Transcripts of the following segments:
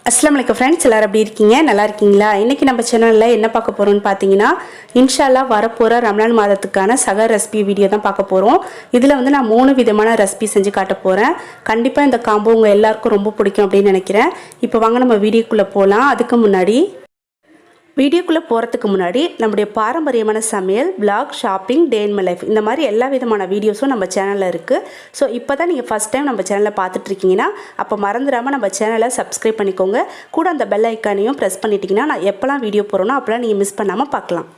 Assalamu Alaikkum friends, எல்லாரும் எப்படி இருக்கீங்க? நல்லா இருக்கீங்களா? இன்னைக்கு நம்ம சேனல்ல என்ன பார்க்க போறோம்னு பாத்தீங்கன்னா இன்ஷாஅல்லாஹ் வரப்போற ரமலான் மாதத்துக்கான சஹர் ரெசிபி வீடியோ தான் பார்க்க போறோம். இதுல வந்து நான் 3 விதமான ரெசிபி செஞ்சு காட்ட போறேன். கண்டிப்பா இந்த காம்போ உங்க எல்லாருக்கும் ரொம்ப பிடிக்கும் அப்படி நினைக்கிறேன். இப்போ வாங்க நம்ம வீடியோக்குள்ள போலாம். அதுக்கு முன்னாடி வீடியோக்குள்ளே போகிறதுக்கு முன்னாடி நம்முடைய பாரம்பரியமான சமையல் vlog shopping day in my life இந்த மாதிரி எல்லா விதமான வீடியோஸும் நம்ம சேனலில் இருக்குது. ஸோ இப்போ தான் நீங்கள் ஃபஸ்ட் டைம் நம்ம சேனலை பார்த்துட்ருக்கீங்கன்னா அப்போ மறந்துடாமல் நம்ம சேனலை சப்ஸ்கிரைப் பண்ணிக்கோங்க. கூட அந்த பெல் ஐக்கானையும் ப்ரெஸ் பண்ணிட்டீங்கன்னா நான் எப்போல்லாம் வீடியோ போகிறோனோ அப்போலாம் நீங்கள் மிஸ் பண்ணாமல் பார்க்கலாம்.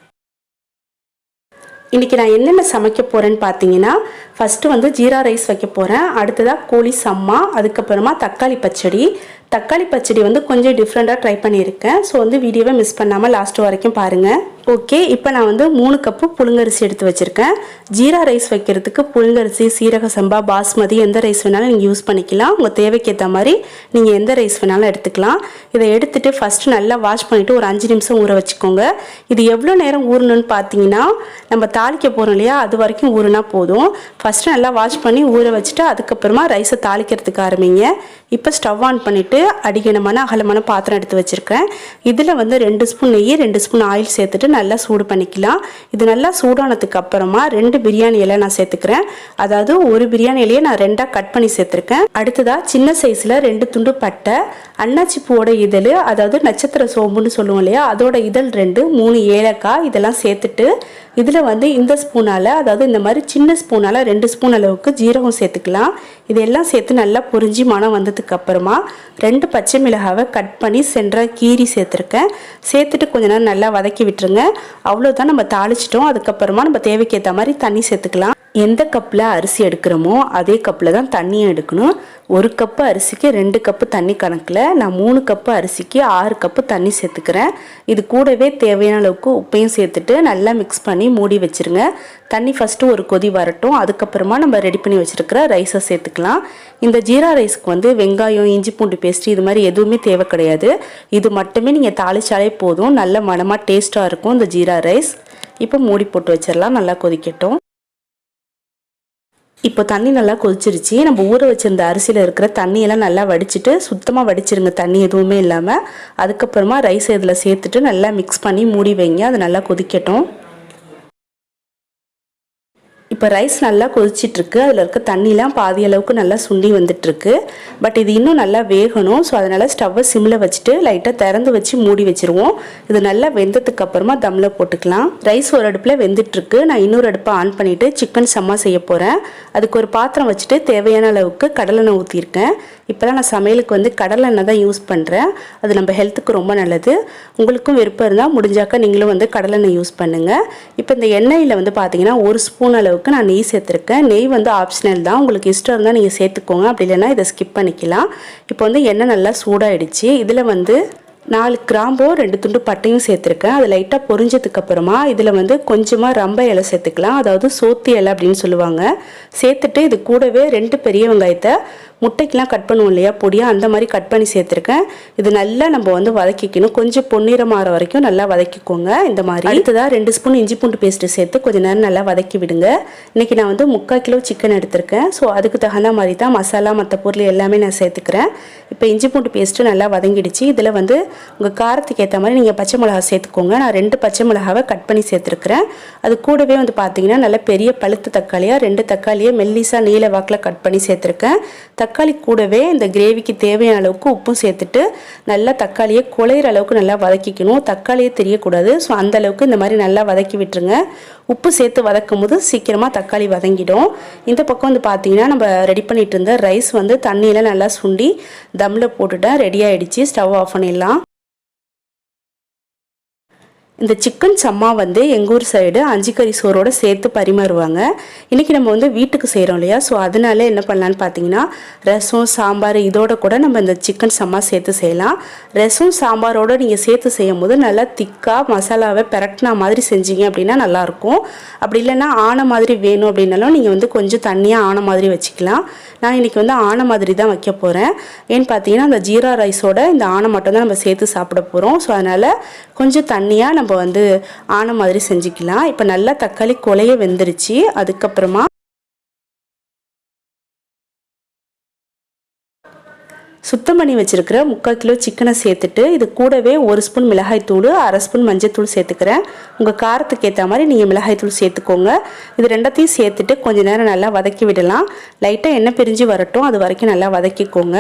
இன்றைக்கி நான் என்னென்ன சமைக்க போகிறேன்னு பார்த்தீங்கன்னா ஃபஸ்ட்டு வந்து ஜீரா ரைஸ் வைக்க போகிறேன். அடுத்ததாக கோழி சம்மா, அதுக்கப்புறமா தக்காளி பச்சடி வந்து கொஞ்சம் டிஃப்ரெண்ட்டாக ட்ரை பண்ணியிருக்கேன். ஸோ வந்து வீடியோவை மிஸ் பண்ணாமல் லாஸ்ட் வரைக்கும் பாருங்கள். ஓகே, இப்போ நான் வந்து 3 கப்பு புழுங்கரிசி எடுத்து வச்சுருக்கேன். ஜீரா ரைஸ் வைக்கிறதுக்கு புழுங்கரிசி, சீரக சம்பா, பாஸ்மதி எந்த ரைஸ் வேணாலும் நீங்கள் யூஸ் பண்ணிக்கலாம். உங்கள் தேவைக்கு ஏற்ற மாதிரி நீங்கள் எந்த ரைஸ் வேணாலும் எடுத்துக்கலாம். இதை எடுத்துகிட்டு ஃபஸ்ட்டு நல்லா வாஷ் பண்ணிவிட்டு ஒரு 5 நிமிஷம் ஊற வச்சுக்கோங்க. இது எவ்வளோ நேரம் ஊறணும்னு பார்த்தீங்கன்னா நம்ம தாளிக்க போகிறோம் இல்லையா, அது வரைக்கும் ஊறுனா போதும். ஃபஸ்ட்டு நல்லா வாஷ் பண்ணி ஊற வச்சுட்டு அதுக்கப்புறமா ரைஸை தாளிக்கிறதுக்கு ஆரம்பிங்க. இப்போ ஸ்டவ் ஆன் பண்ணிவிட்டு அடிகனமான அகலமான பாத்திரம் எடுத்து வச்சுருக்கேன். இதில் வந்து 2 ஸ்பூன் நெய், 2 ஸ்பூன் ஆயில் சேர்த்துட்டு நல்லா சூடு பண்ணிக்கலாம். இது நல்லா சூடானதுக்கு அப்புறமா 2 பிரியாணி இலை நான் சேர்த்துக்கிறேன். அதாவது ஒரு பிரியாணி இலையை நான் 2ஆக கட் பண்ணி சேர்த்துருக்கேன். அடுத்ததாக சின்ன சைஸில் 2 துண்டு பட்டை, அன்னாச்சி பூவோட இதழ், அதாவது நட்சத்திர சோம்புன்னு சொல்லுவோம் இல்லையா, அதோட இதழ் 2, 3 ஏலக்காய் இதெல்லாம் சேர்த்துட்டு இதில் வந்து இந்த ஸ்பூனால், அதாவது இந்த மாதிரி சின்ன ஸ்பூனால் 2 ஸ்பூன் அளவுக்கு ஜீரகம் சேர்த்துக்கலாம். இதெல்லாம் சேர்த்து நல்லா பொரிஞ்சு மனம் வந்ததுக்கு அப்புறமா 2 பச்சை மிளகாவை கட் பண்ணி சென்றாக கீரி சேர்த்துருக்கேன். சேர்த்துட்டு கொஞ்ச நேரம் நல்லா வதக்கி விட்டுருங்க. அவ்வளோதான், நம்ம தாளிச்சிட்டோம். அதுக்கப்புறமா நம்ம தேவைக்கு ஏற்ற மாதிரி தண்ணி சேர்த்துக்கலாம். எந்த கப்பில் அரிசி எடுக்கிறோமோ அதே கப்பில் தான் தண்ணியை எடுக்கணும். 1 கப்பு அரிசிக்கு 2 கப்பு தண்ணி கணக்கில் நான் 3 கப்பு அரிசிக்கு 6 கப்பு தண்ணி சேர்த்துக்கிறேன். இது கூடவே தேவையான அளவுக்கு உப்பையும் சேர்த்துட்டு நல்லா மிக்ஸ் பண்ணி மூடி வச்சுருங்க. தண்ணி ஃபஸ்ட்டு ஒரு கொதி வரட்டும். அதுக்கப்புறமா நம்ம ரெடி பண்ணி வச்சுருக்கிற ரைஸை சேர்த்துக்கலாம். இந்த ஜீரா ரைஸ்க்கு வந்து வெங்காயம், இஞ்சி பூண்டு பேஸ்ட் இது மாதிரி எதுவுமே தேவை கிடையாது. இது மட்டுமே நீங்கள் தாளிச்சாலே போதும். நல்ல மனமாக டேஸ்ட்டாக இருக்கும் இந்த ஜீரா ரைஸ். இப்போ மூடி போட்டு வச்சிடலாம், நல்லா கொதிக்கட்டும். இப்போ தண்ணி நல்லா கொதிச்சிருச்சு. நம்ம ஊற வச்சிருந்த அரிசியில் இருக்கிற தண்ணியெல்லாம் நல்லா வடிச்சிட்டு சுத்தமாக வடிச்சிருங்க, தண்ணி எதுவுமே இல்லாமல். அதுக்கப்புறமா ரைஸ் இதில் சேர்த்துட்டு நல்லா மிக்ஸ் பண்ணி மூடி வைங்க. அது நல்லா கொதிக்கட்டும். இப்போ ரைஸ் நல்லா கொதிச்சிட்ருக்கு. அதில் இருக்க தண்ணிலாம் பாதி அளவுக்கு நல்லா சுண்டி வந்துட்டுருக்கு. பட் இது இன்னும் நல்லா வேகணும். ஸோ அதனால் ஸ்டவ்வை சிம்மில் வச்சுட்டு லைட்டாக திறந்து வச்சு மூடி வச்சுருவோம். இது நல்லா வெந்ததுக்கு அப்புறமா தம்மில் போட்டுக்கலாம். ரைஸ் ஒரு அடுப்பில் வெந்துட்டுருக்கு. நான் இன்னொரு அடுப்பை ஆன் பண்ணிவிட்டு சிக்கன் சம்மா செய்ய போகிறேன். அதுக்கு ஒரு பாத்திரம் வச்சுட்டு தேவையான அளவுக்கு கடலெண்ணெய் ஊற்றிருக்கேன். இப்போலாம் நான் சமையலுக்கு வந்து கடலெண்ணெய் தான் யூஸ் பண்ணுறேன். அது நம்ம ஹெல்த்துக்கு ரொம்ப நல்லது. உங்களுக்கும் விருப்பம் இருந்தால் முடிஞ்சாக்க நீங்களும் வந்து கடலெண்ணெய் யூஸ் பண்ணுங்கள். இப்போ இந்த எண்ணெயில் வந்து பார்த்தீங்கன்னா 1 ஸ்பூன் அளவுக்கு நான் நெய் சேர்த்துருக்கேன். நெய் வந்து ஆப்ஷனல் தான், உங்களுக்கு இஷ்டம் இருந்தால் நீங்கள் சேர்த்துக்கோங்க, அப்படி இல்லைன்னா இதை ஸ்கிப் பண்ணிக்கலாம். இப்போ வந்து எண்ணெய் நல்லா சூடாகிடுச்சு. இதில் வந்து 4 கிராம்போ 2 துண்டு பட்டையும் சேர்த்துருக்கேன். அது லைட்டாக பொரிஞ்சதுக்கப்புறமா இதில் வந்து கொஞ்சமாக ரம்ப இலை சேர்த்துக்கலாம், அதாவது சோத்து இலை அப்படின்னு சொல்லுவாங்க. சேர்த்துட்டு இது கூடவே 2 பெரிய வெங்காயத்தை முட்டைக்கெலாம் கட் பண்ணுவோம் இல்லையா பொடியாக, அந்த மாதிரி கட் பண்ணி சேர்த்துருக்கேன். இது நல்லா நம்ம வந்து வதக்கிக்கணும். கொஞ்சம் பொன்னிறம் ஆகிற வரைக்கும் நல்லா வதக்கிக்கோங்க. இந்த மாதிரி அடுத்ததாக 2 ஸ்பூன் இஞ்சி பூண்டு பேஸ்ட்டு சேர்த்து கொஞ்சம் நேரம் நல்லா வதக்கி விடுங்க. இன்றைக்கி நான் வந்து 3/4 கிலோ சிக்கன் எடுத்திருக்கேன். ஸோ அதுக்கு தகுந்த மாதிரி தான் மசாலா மற்ற பொருள் எல்லாமே நான் சேர்த்துக்கிறேன். இப்போ இஞ்சி பூண்டு பேஸ்ட்டு நல்லா வதங்கிடுச்சு. இதில் வந்து உங்கள் காரத்துக்கு ஏற்ற மாதிரி நீங்கள் பச்சை மிளகா சேர்த்துக்கோங்க. நான் 2 பச்சை மிளகாவை கட் பண்ணி சேர்த்துருக்கிறேன். அது கூடவே வந்து பார்த்தீங்கன்னா நல்ல பெரிய பழுத்த தக்காளியாக 2 தக்காளியை மெல்லிசாக நீல வாக்கில் கட் பண்ணி சேர்த்துருக்கேன். தக்காளி கூடவே இந்த கிரேவிக்கு தேவையான அளவுக்கு உப்பும் சேர்த்துட்டு நல்லா தக்காளியை குழையிற அளவுக்கு நல்லா வதக்கிக்கணும். தக்காளியே தெரியக்கூடாது. ஸோ அந்த அளவுக்கு இந்த மாதிரி நல்லா வதக்கி விட்டுருங்க. உப்பு சேர்த்து வதக்கும் போது சீக்கிரமாக தக்காளி வதங்கிடும். இந்த பக்கம் வந்து பார்த்தீங்கன்னா நம்ம ரெடி பண்ணிட்டு இருந்த ரைஸ் வந்து தண்ணியில் நல்லா சுண்டி தம்மில் போட்டுட்டேன். ரெடி ஆகிடுச்சு. ஸ்டவ் ஆஃப் பண்ணிடலாம். இந்த சிக்கன் சம்மா வந்து எங்கள் ஊர் சைடு 5 கறி சோறோடு சேர்த்து பரிமாறுவாங்க. இன்றைக்கி நம்ம வந்து வீட்டுக்கு செய்கிறோம் இல்லையா, ஸோ அதனால என்ன பண்ணலான்னு பார்த்தீங்கன்னா ரசம், சாம்பார் இதோட கூட நம்ம இந்த சிக்கன் சம்மா சேர்த்து செய்யலாம். ரசம் சாம்பாரோடு நீங்கள் சேர்த்து செய்யும் போது நல்லா திக்காக மசாலாவை பெரட்டினா மாதிரி செஞ்சீங்க அப்படின்னா நல்லாயிருக்கும். அப்படி இல்லைன்னா ஆன மாதிரி வேணும் அப்படின்னாலும் நீங்கள் வந்து கொஞ்சம் தண்ணியாக ஆன மாதிரி வச்சுக்கலாம். நான் இன்றைக்கி வந்து ஆன மாதிரி தான் வைக்க போகிறேன். ஏன்னு பார்த்தீங்கன்னா அந்த ஜீரா ரைஸோட இந்த ஆனை மட்டும் தான் நம்ம சேர்த்து சாப்பிட போகிறோம். ஸோ அதனால் கொஞ்சம் தண்ணியாக நம்ம வந்து ஆன மாதிரி செஞ்சுக்கலாம். இப்போ நல்லா தக்காளி கொலைய வெந்துருச்சு. அதுக்கப்புறமா சுத்தம் பண்ணி வச்சிருக்கிற 3/4 கிலோ சிக்கனை சேர்த்துட்டு இது கூடவே 1 ஸ்பூன் மிளகாய் தூள், 1/2 ஸ்பூன் மஞ்சள் தூள் சேர்த்துக்கிறேன். உங்கள் காரத்துக்கு ஏற்ற மாதிரி நீங்கள் மிளகாய் தூள் சேர்த்துக்கோங்க. இது ரெண்டத்தையும் சேர்த்துட்டு கொஞ்சம் நேரம் நல்லா வதக்கி விடலாம். லைட்டாக எண்ணெய் பிரிஞ்சு வரட்டும், அது வரைக்கும் நல்லா வதக்கிக்கோங்க.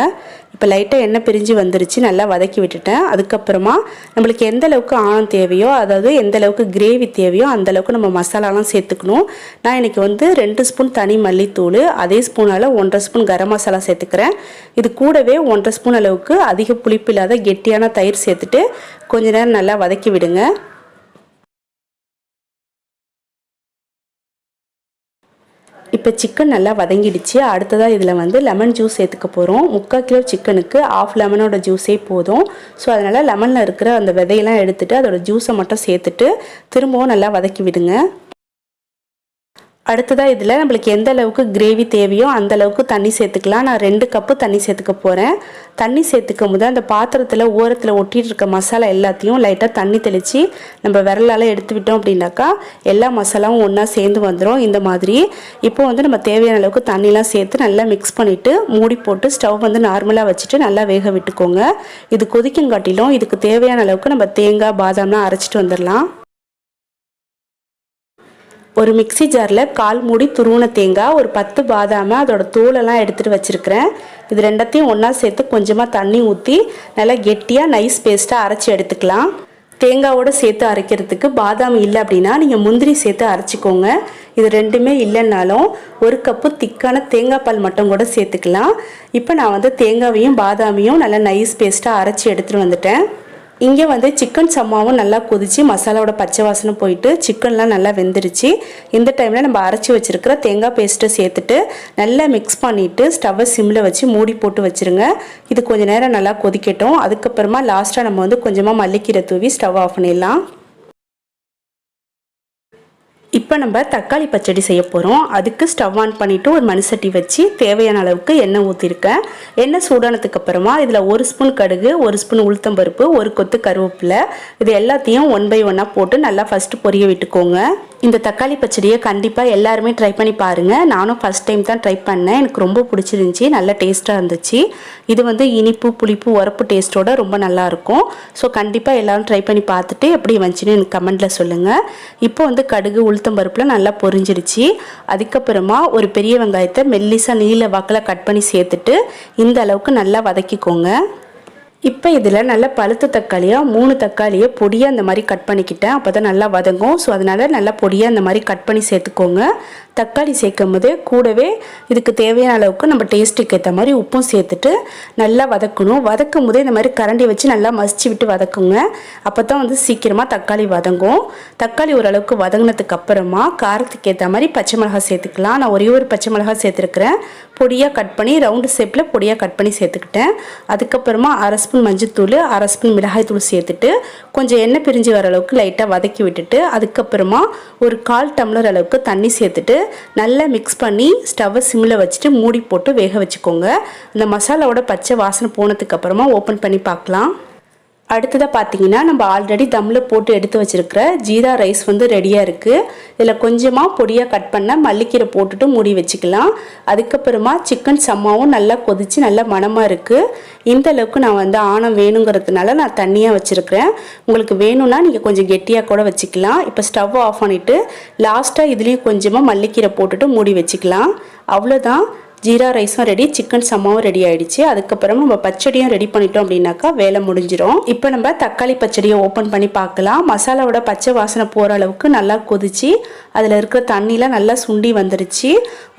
இப்போ லைட்டாக எண்ணெய் பிரிஞ்சு வந்துருச்சு, நல்லா வதக்கி விட்டுட்டேன். அதுக்கப்புறமா நம்மளுக்கு எந்த அளவுக்கு ஆழம் தேவையோ, அதாவது எந்த அளவுக்கு கிரேவி தேவையோ அந்த அளவுக்கு நம்ம மசாலாலாம் சேர்த்துக்கணும். நான் இன்றைக்கி 2 ஸ்பூன் தனி மல்லித்தூள், அதே ஸ்பூனால் 1/2 ஸ்பூன் கரம் மசாலா சேர்த்துக்கிறேன். இது கூடவே 1/2 ஸ்பூன் அளவுக்கு அதிக புளிப்பு இல்லாத கெட்டியான தயிர் சேர்த்துட்டு கொஞ்ச நேரம் நல்லா வதக்கி விடுங்க. இப்போ சிக்கன் நல்லா வதங்கிடுச்சு. அடுத்ததாக இதில் லெமன் ஜூஸ் சேர்த்துக்க போகிறோம். 3/4 கிலோ சிக்கனுக்கு 1/2 லெமனோட ஜூஸே போதும். ஸோ அதனால் லெமனில் இருக்கிற அந்த விதையெல்லாம் எடுத்துகிட்டு அதோட ஜூஸை மட்டும் சேர்த்துட்டு திரும்பவும் நல்லா வதக்கி விடுங்க. அடுத்ததாக இதில் நம்மளுக்கு எந்த அளவுக்கு கிரேவி தேவையோ அந்த அளவுக்கு தண்ணி சேர்த்துக்கலாம். நான் 2 கப்பு தண்ணி சேர்த்துக்க போகிறேன். தண்ணி சேர்த்துக்கும் போது அந்த பாத்திரத்தில் ஓரத்தில் ஒட்டிகிட்டு இருக்க மசாலா எல்லாத்தையும் லைட்டாக தண்ணி தெளித்து நம்ம விரலால் எடுத்து விட்டோம் அப்படின்னாக்கா எல்லா மசாலாவும் ஒன்றா சேர்ந்து வந்துடும். இந்த மாதிரி இப்போ நம்ம தேவையான அளவுக்கு தண்ணிலாம் சேர்த்து நல்லா மிக்ஸ் பண்ணிவிட்டு மூடி போட்டு ஸ்டவ் நார்மலாக வச்சுட்டு நல்லா வேக விட்டுக்கோங்க. இது கொதிக்குங்காட்டிலும் இதுக்கு தேவையான அளவுக்கு நம்ம தேங்காய் பாதாம்லாம் அரைச்சிட்டு வந்துடலாம். ஒரு மிக்சி ஜாரில் 1/4 மூடி துருவன தேங்காய், ஒரு 10 பாதாமை அதோட தோலெல்லாம் எடுத்துகிட்டு வச்சுருக்கிறேன். இது ரெண்டத்தையும் ஒன்றா சேர்த்து கொஞ்சமாக தண்ணி ஊற்றி நல்லா கெட்டியாக நைஸ் பேஸ்ட்டாக அரைச்சி எடுத்துக்கலாம். தேங்காவோடு சேர்த்து அரைக்கிறதுக்கு பாதாம் இல்லை அப்படின்னா நீங்கள் முந்திரி சேர்த்து அரைச்சிக்கோங்க. இது ரெண்டுமே இல்லைன்னாலும் 1 கப்பு திக்கான தேங்காய் பால் மட்டும் கூட சேர்த்துக்கலாம். இப்போ நான் தேங்காவையும் பாதாமையும் நல்லா நைஸ் பேஸ்ட்டாக அரைச்சி எடுத்துகிட்டு வந்துட்டேன். இங்கே சிக்கன் சம்மாவும் நல்லா கொதிச்சு மசாலாவோட பச்சை வாசனை போயிட்டு சிக்கன்லாம் நல்லா வெந்துருச்சு. இந்த டைமில் நம்ம அரைச்சி வச்சுருக்கிற தேங்காய் பேஸ்ட்டை சேர்த்துட்டு நல்லா மிக்ஸ் பண்ணிவிட்டு ஸ்டவ்வை சிம்மில் வச்சு மூடி போட்டு வச்சுருங்க. இது கொஞ்சம் நேரம் நல்லா கொதிக்கட்டும். அதுக்கப்புறமா லாஸ்ட்டாக நம்ம கொஞ்சமாக மல்லிக்கீரை தூவி ஸ்டவ் ஆஃப் பண்ணிடலாம். இப்போ நம்ம தக்காளி பச்சடி செய்ய போகிறோம். அதுக்கு ஸ்டவ் ஆன் பண்ணிவிட்டு ஒரு மண்சட்டி வச்சு தேவையான அளவுக்கு எண்ணெய் ஊற்றிருக்கேன். எண்ணெய் சூடானதுக்கு அப்புறமா இதில் 1 ஸ்பூன் கடுகு, 1 ஸ்பூன் உளுத்தம்பருப்பு, 1 கொத்து கருவேப்பிலை, இது எல்லாத்தையும் 1 பை 1 போட்டு நல்லா ஃபஸ்ட்டு பொரிய விட்டுக்கோங்க. இந்த தக்காளி பச்சடியை கண்டிப்பாக எல்லாருமே ட்ரை பண்ணி பாருங்கள். நானும் ஃபஸ்ட் டைம் தான் ட்ரை பண்ணேன். எனக்கு ரொம்ப பிடிச்சிருந்துச்சி, நல்ல டேஸ்ட்டாக இருந்துச்சு. இது இனிப்பு புளிப்பு உரப்பு டேஸ்ட்டோட ரொம்ப நல்லாயிருக்கும். ஸோ கண்டிப்பாக எல்லோரும் ட்ரை பண்ணி பார்த்துட்டு எப்படி வந்துச்சுன்னு எனக்கு கமெண்ட்டில் சொல்லுங்கள். இப்போ கடுகு உளுத்தம் பருப்பில் நல்லா பொரிஞ்சிருச்சு. அதுக்கப்புறமா ஒரு பெரிய வெங்காயத்தை மெல்லிசாக நீல வாக்கில் கட் பண்ணி சேர்த்துட்டு இந்த அளவுக்கு நல்லா வதக்கிக்கோங்க. இப்போ இதில் நல்ல பழுத்த தக்காளியாக 3 தக்காளியை பொடியாக அந்த மாதிரி கட் பண்ணிக்கிட்டேன். அப்போ தான் நல்லா வதங்கும். ஸோ அதனால் நல்லா பொடியாக அந்த மாதிரி கட் பண்ணி சேர்த்துக்கோங்க. தக்காளி சேர்க்கும் போது கூடவே இதுக்கு தேவையான அளவுக்கு நம்ம டேஸ்ட்டுக்கு ஏற்ற மாதிரி உப்பும் சேர்த்துட்டு நல்லா வதக்கணும். வதக்கும் போதே இந்த மாதிரி கரண்டி வச்சு நல்லா மசிச்சு விட்டு வதக்குங்க. அப்போ தான் சீக்கிரமாக தக்காளி வதங்கும். தக்காளி ஓரளவுக்கு வதங்கினதுக்கு அப்புறமா காரத்துக்கு ஏற்ற மாதிரி பச்சை மிளகாய் சேர்த்துக்கலாம். நான் ஒரே ஒரு பச்சை மிளகாய் சேர்த்துருக்கிறேன். பொடியாக கட் பண்ணி ரவுண்டு ஷேப்பில் பொடியாக கட் பண்ணி சேர்த்துக்கிட்டேன். அதுக்கப்புறமா 1/2 ஸ்பூன் மஞ்சத்தூள், 1/2 ஸ்பூன் மிளகாய் தூள் சேர்த்துட்டு கொஞ்சம் எண்ணெய் பிரிஞ்சு வர அளவுக்கு லைட்டாக வதக்கி விட்டுட்டு அதுக்கப்புறமா ஒரு 1/4 டம்ளர் அளவுக்கு தண்ணி சேர்த்துட்டு நல்லா மிக்ஸ் பண்ணி ஸ்டவ்வை சிம்மில் வச்சுட்டு மூடி போட்டு வேக வச்சுக்கோங்க. இந்த மசாலாவோட பச்சை வாசனை போனதுக்கு அப்புறமா ஓப்பன் பண்ணி பார்க்கலாம். அடுத்ததாக பார்த்தீங்கன்னா நம்ம ஆல்ரெடி தம்மில் போட்டு எடுத்து வச்சுருக்கிற ஜீரா ரைஸ் ரெடியாக இருக்குது. இதில் கொஞ்சமாக பொடியாக கட் பண்ண மல்லிக்கீரை போட்டுட்டு மூடி வச்சுக்கலாம். அதுக்கப்புறமா சிக்கன் சம்மாவும் நல்லா கொதித்து நல்லா மணமாக இருக்குது. இந்த அளவுக்கு நான் ஆணம் வேணுங்கிறதுனால நான் தண்ணியாக வச்சுருக்கிறேன். உங்களுக்கு வேணும்னா நீங்கள் கொஞ்சம் கெட்டியாக கூட வச்சுக்கலாம். இப்போ ஸ்டவ் ஆஃப் பண்ணிவிட்டு லாஸ்ட்டாக இதுலேயும் கொஞ்சமாக மல்லிக்கீரை போட்டுட்டு மூடி வச்சுக்கலாம். அவ்வளோதான், ஜீரா ரைஸும் ரெடி, சிக்கன் சம்மாவும் ரெடி ஆகிடுச்சு. அதுக்கப்புறம் நம்ம பச்சடியும் ரெடி பண்ணிட்டோம் அப்படின்னாக்கா வேலை முடிஞ்சிடும். இப்போ நம்ம தக்காளி பச்சடியை ஓப்பன் பண்ணி பார்க்கலாம். மசாலாவோட பச்சை வாசனை போகிற அளவுக்கு நல்லா கொதிச்சு அதில் இருக்கிற தண்ணிலாம் நல்லா சுண்டி வந்துருச்சு.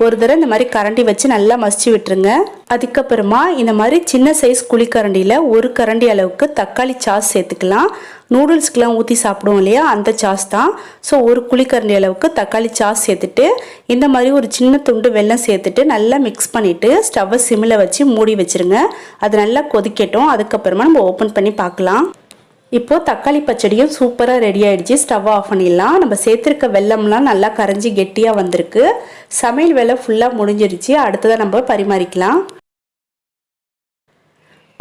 ஒரு தடவை இந்த மாதிரி கரண்டி வச்சு நல்லா மசிச்சு விட்டுருங்க. அதுக்கப்புறமா இந்த மாதிரி சின்ன சைஸ் குழிக்கரண்டியில் 1 கரண்டி அளவுக்கு தக்காளி சாஸ் சேர்த்துக்கலாம். நூடுல்ஸ்க்கெலாம் ஊற்றி சாப்பிடுவோம் இல்லையா, அந்த சாஸ் தான். ஸோ 1 குழிக்கரண்டி அளவுக்கு தக்காளி சாஸ் சேர்த்துட்டு இந்த மாதிரி ஒரு சின்ன துண்டு வெல்லம் சேர்த்துட்டு நல்லா மிக்ஸ் பண்ணிவிட்டு ஸ்டவ்வை சிம்மில் வச்சு மூடி வச்சுருங்க. அது நல்லா கொதிக்கட்டும். அதுக்கப்புறமா நம்ம ஓப்பன் பண்ணி பார்க்கலாம். இப்போது தக்காளி பச்சடியும் சூப்பராக ரெடி ஆகிடுச்சு. ஸ்டவ் ஆஃப் பண்ணிடலாம். நம்ம சேர்த்துருக்க வெல்லம்லாம் நல்லா கரைஞ்சி கெட்டியாக வந்திருக்கு. சமையல் வேலை ஃபுல்லாக முடிஞ்சிருச்சு. அடுத்ததாக நம்ம பரிமாறிக்கலாம்.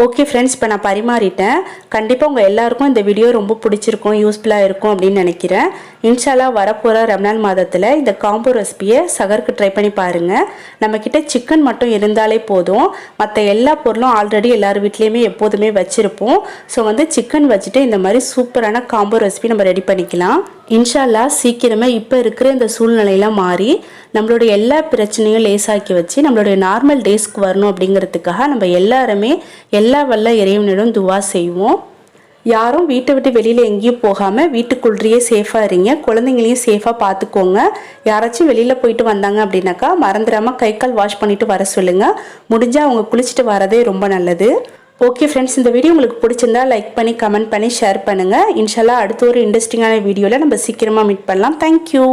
ஓகே ஃப்ரெண்ட்ஸ், இப்போ நான் பரிமாறிட்டேன். கண்டிப்பாக உங்கள் எல்லாருக்கும் இந்த வீடியோ ரொம்ப பிடிச்சிருக்கும், யூஸ்ஃபுல்லாக இருக்கும் அப்படின்னு நினைக்கிறேன். இன்ஷால்லா வரப்போகிற ரம்ஜான் மாதத்தில் இந்த காம்போ ரெசிபியை சகருக்கு ட்ரை பண்ணி பாருங்கள். நம்மக்கிட்ட சிக்கன் மட்டும் இருந்தாலே போதும், மற்ற எல்லா பொருளும் ஆல்ரெடி எல்லார் வீட்லேயுமே எப்போதுமே வச்சுருப்போம். ஸோ சிக்கன் வச்சுட்டு இந்த மாதிரி சூப்பரான காம்போ ரெசிபி நம்ம ரெடி பண்ணிக்கலாம். இன்ஷால்லா சீக்கிரமே இப்போ இருக்கிற இந்த சூழ்நிலையெல்லாம் மாறி நம்மளுடைய எல்லா பிரச்சனையும் லேசாக்கி வச்சு நம்மளுடைய நார்மல் டேஸ்க்கு வரணும் அப்படிங்கிறதுக்காக நம்ம எல்லாருமே எல்லா வல்ல இறைவனிடம் துவா செய்வோம். யாரும் வீட்டை விட்டு வெளியில் எங்கேயும் போகாமல் வீட்டுக்குள்ளேயே சேஃபாக இருங்க. குழந்தைங்களையும் சேஃபாக பார்த்துக்கோங்க. யாராச்சும் வெளியில் போயிட்டு வந்தாங்க அப்படின்னாக்கா மறந்துடாமல் கை கால் வாஷ் பண்ணிவிட்டு வர சொல்லுங்கள். முடிஞ்சால் அவங்க குளிச்சுட்டு வரதே ரொம்ப நல்லது. ஓகே ஃப்ரெண்ட்ஸ், இந்த வீடியோ உங்களுக்கு பிடிச்சிருந்தா லைக் பண்ணி கமெண்ட் பண்ணி ஷேர் பண்ணுங்கள். இன்ஷால்லா அடுத்த ஒரு இன்ட்ரெஸ்டிங்கான வீடியோவில் நம்ம சீக்கிரமாக மீட் பண்ணலாம். தேங்க்யூ.